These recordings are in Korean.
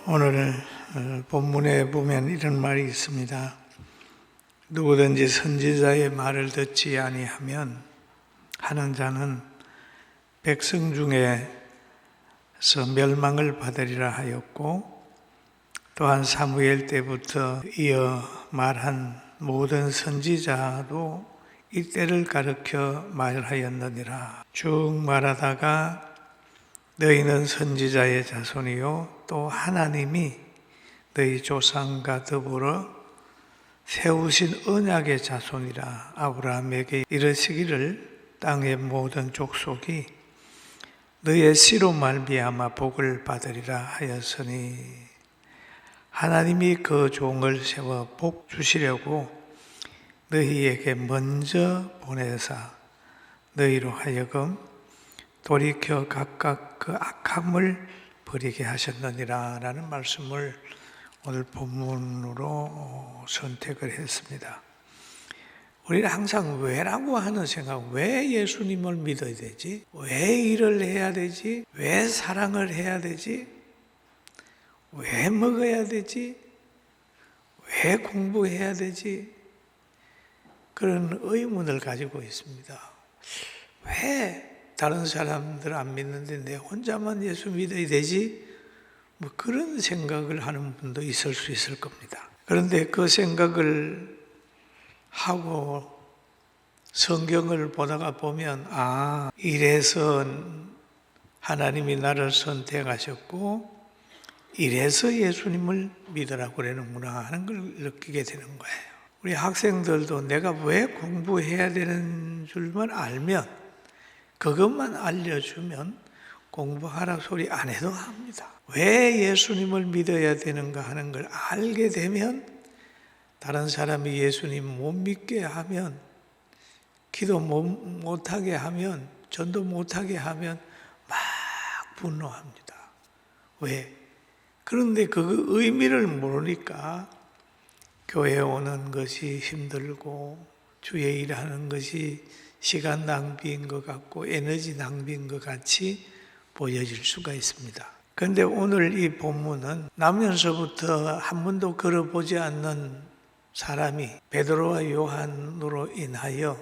오늘 본문에 보면 이런 말이 있습니다. 누구든지 선지자의 말을 듣지 아니하면 하는 자는 백성 중에서 멸망을 받으리라 하였고, 또한 사무엘 때부터 이어 말한 모든 선지자도 이때를 가르쳐 말하였느니라. 쭉 말하다가 너희는 선지자의 자손이요 또 하나님이 너희 조상과 더불어 세우신 언약의 자손이라. 아브라함에게 이르시기를 땅의 모든 족속이 너희의 씨로 말미암아 복을 받으리라 하였으니, 하나님이 그 종을 세워 복 주시려고 너희에게 먼저 보내사 너희로 하여금 돌이켜 각각 그 악함을 버리게 하셨느니라 라는 말씀을 오늘 본문으로 선택을 했습니다. 우리는 항상 왜라고 하는 생각, 왜 예수님을 믿어야 되지? 왜 일을 해야 되지? 왜 사랑을 해야 되지? 왜 먹어야 되지? 왜 공부해야 되지? 그런 의문을 가지고 있습니다. 왜 다른 사람들 안 믿는데 내 혼자만 예수 믿어야 되지? 뭐 그런 생각을 하는 분도 있을 수 있을 겁니다. 그런데 그 생각을 하고 성경을 보다가 보면, 이래서 하나님이 나를 선택하셨고 이래서 예수님을 믿으라고 그러는구나 하는 걸 느끼게 되는 거예요. 우리 학생들도 내가 왜 공부해야 되는 줄만 알면, 그것만 알려주면 공부하라 소리 안 해도 합니다. 왜 예수님을 믿어야 되는가 하는 걸 알게 되면, 다른 사람이 예수님 못 믿게 하면, 기도 못하게 하면, 전도 못하게 하면 막 분노합니다. 왜? 그런데 그 의미를 모르니까 교회에 오는 것이 힘들고 주의 일하는 것이 시간 낭비인 것 같고 에너지 낭비인 것 같이 보여질 수가 있습니다. 그런데 오늘 이 본문은 나면서부터 한 번도 걸어보지 않는 사람이 베드로와 요한으로 인하여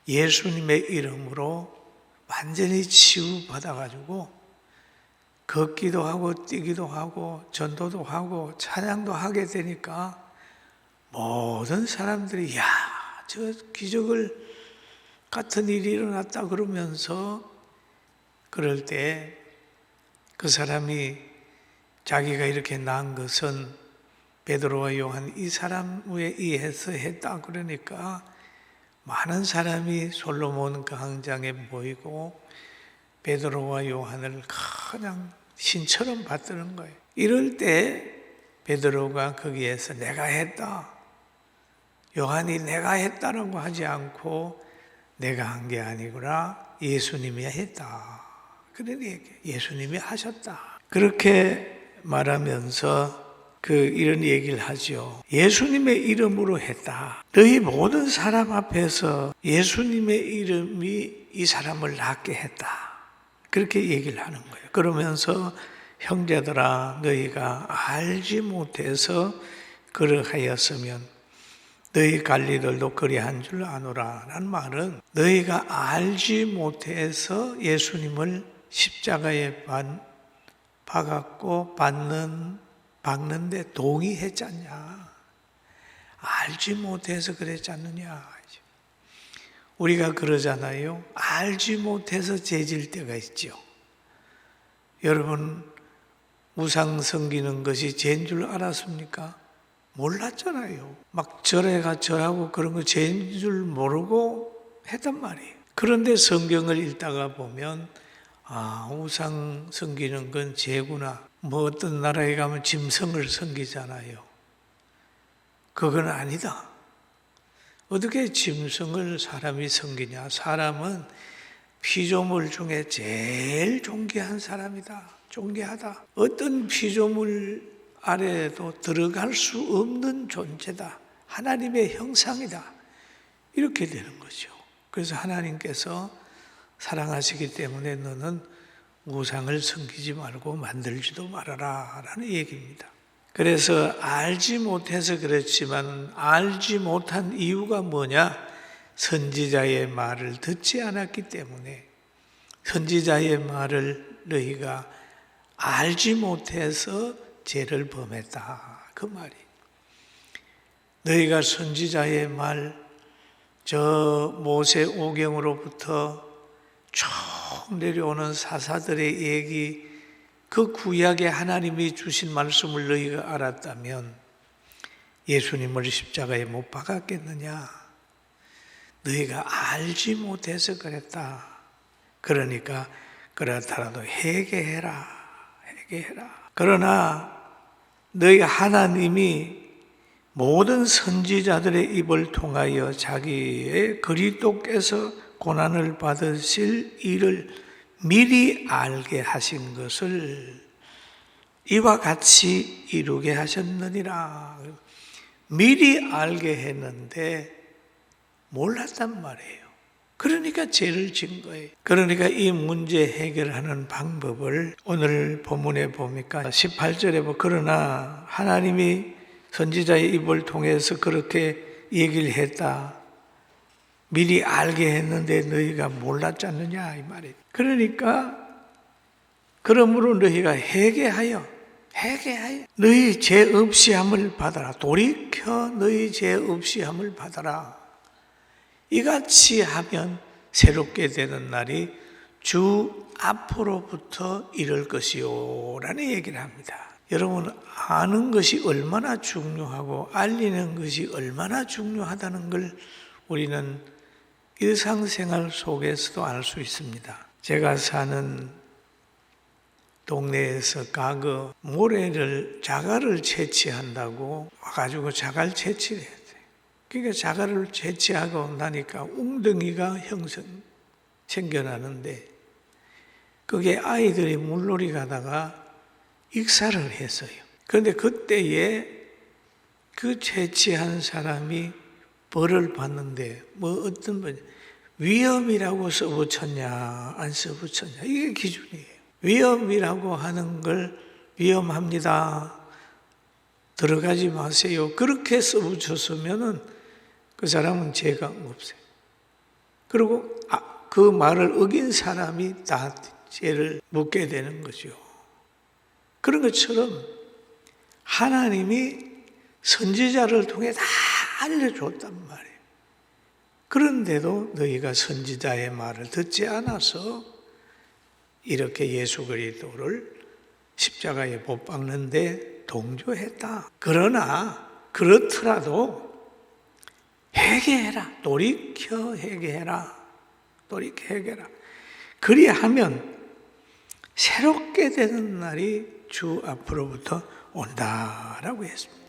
예수님의 이름으로 완전히 치유받아가지고 걷기도 하고 뛰기도 하고 전도도 하고 찬양도 하게 되니까 모든 사람들이 저 기적을 같은 일이 일어났다 그러면서, 그럴 때 그 사람이 자기가 이렇게 난 것은 베드로와 요한 이 사람 의해서 했다 그러니까 많은 사람이 솔로몬 광장에 모이고 베드로와 요한을 그냥 신처럼 받드는 거예요. 이럴 때 베드로가 거기에서 내가 했다, 요한이 내가 했다라고 하지 않고 내가 한 게 아니구나, 예수님이 했다, 그런 얘기, 예수님이 하셨다, 그렇게 말하면서 이런 얘기를 하죠. 예수님의 이름으로 했다. 너희 모든 사람 앞에서 예수님의 이름이 이 사람을 낫게 했다, 그렇게 얘기를 하는 거예요. 그러면서 형제들아, 너희가 알지 못해서 그러하였으면 너희 관리들도 그리한 줄 아노라 라는 말은, 너희가 알지 못해서 예수님을 십자가에 박았고 박는데 동의했지 않냐, 알지 못해서 그랬지 않느냐. 우리가 그러잖아요. 알지 못해서 죄질 때가 있죠. 여러분, 우상 섬기는 것이 죄인 줄 알았습니까? 몰랐잖아요. 막 절하고 그런 거 죄인 줄 모르고 했단 말이에요. 그런데 성경을 읽다가 보면 우상 섬기는 건 죄구나. 어떤 나라에 가면 짐승을 섬기잖아요. 그건 아니다. 어떻게 짐승을 사람이 섬기냐? 사람은 피조물 중에 제일 존귀한 사람이다. 존귀하다. 어떤 피조물 아래에도 들어갈 수 없는 존재다. 하나님의 형상이다. 이렇게 되는 거죠. 그래서 하나님께서 사랑하시기 때문에 너는 우상을 섬기지 말고 만들지도 말아라 라는 얘기입니다. 그래서 알지 못해서 그렇지만 알지 못한 이유가 뭐냐? 선지자의 말을 듣지 않았기 때문에, 선지자의 말을 너희가 알지 못해서 죄를 범했다, 그 말이. 너희가 선지자의 말, 저 모세 오경으로부터 쭉 내려오는 사사들의 얘기, 그 구약에 하나님이 주신 말씀을 너희가 알았다면 예수님을 십자가에 못 박았겠느냐? 너희가 알지 못해서 그랬다. 그러니까 그렇더라도 회개해라. 그러나 너희가 하나님이 모든 선지자들의 입을 통하여 자기의 그리스도께서 고난을 받으실 일을 미리 알게 하신 것을 이와 같이 이루게 하셨느니라. 미리 알게 했는데 몰랐단 말이에요. 그러니까 죄를 진 거예요. 그러니까 이 문제 해결하는 방법을 오늘 본문에 보니까 18절에 그러나 하나님이 선지자의 입을 통해서 그렇게 얘기를 했다. 미리 알게 했는데 너희가 몰랐지 않느냐 이 말이에요. 그러니까 그러므로 너희가 회개하여 너희 죄 없이 함을 받아라. 돌이켜 너희 죄 없이 함을 받아라. 이같이 하면 새롭게 되는 날이 주 앞으로부터 이를 것이요 라는 얘기를 합니다. 여러분, 아는 것이 얼마나 중요하고 알리는 것이 얼마나 중요하다는 걸 우리는 일상생활 속에서도 알 수 있습니다. 제가 사는 동네에서 과거 자갈을 채취한다고 와가지고 자갈 채취를 해야 돼요. 그러니까 자갈을 채취하고 나니까 웅덩이가 생겨나는데 그게 아이들이 물놀이 가다가 익사를 했어요. 그런데 그때에 그 채취한 사람이 벌을 받는데 어떤 분 위험이라고 써붙였냐 안 써붙였냐 이게 기준이에요. 위험이라고 하는 걸 위험합니다. 들어가지 마세요. 그렇게 써붙였으면은 그 사람은 죄가 없어요. 그리고 그 말을 어긴 사람이 다 죄를 묻게 되는 거죠. 그런 것처럼 하나님이 선지자를 통해 다 알려줬단 말이에요. 그런데도 너희가 선지자의 말을 듣지 않아서 이렇게 예수 그리스도를 십자가에 못 박는데 동조했다. 그러나 그렇더라도 회개해라. 돌이켜 회개해라. 그리하면 새롭게 되는 날이 주 앞으로부터 온다라고 했습니다.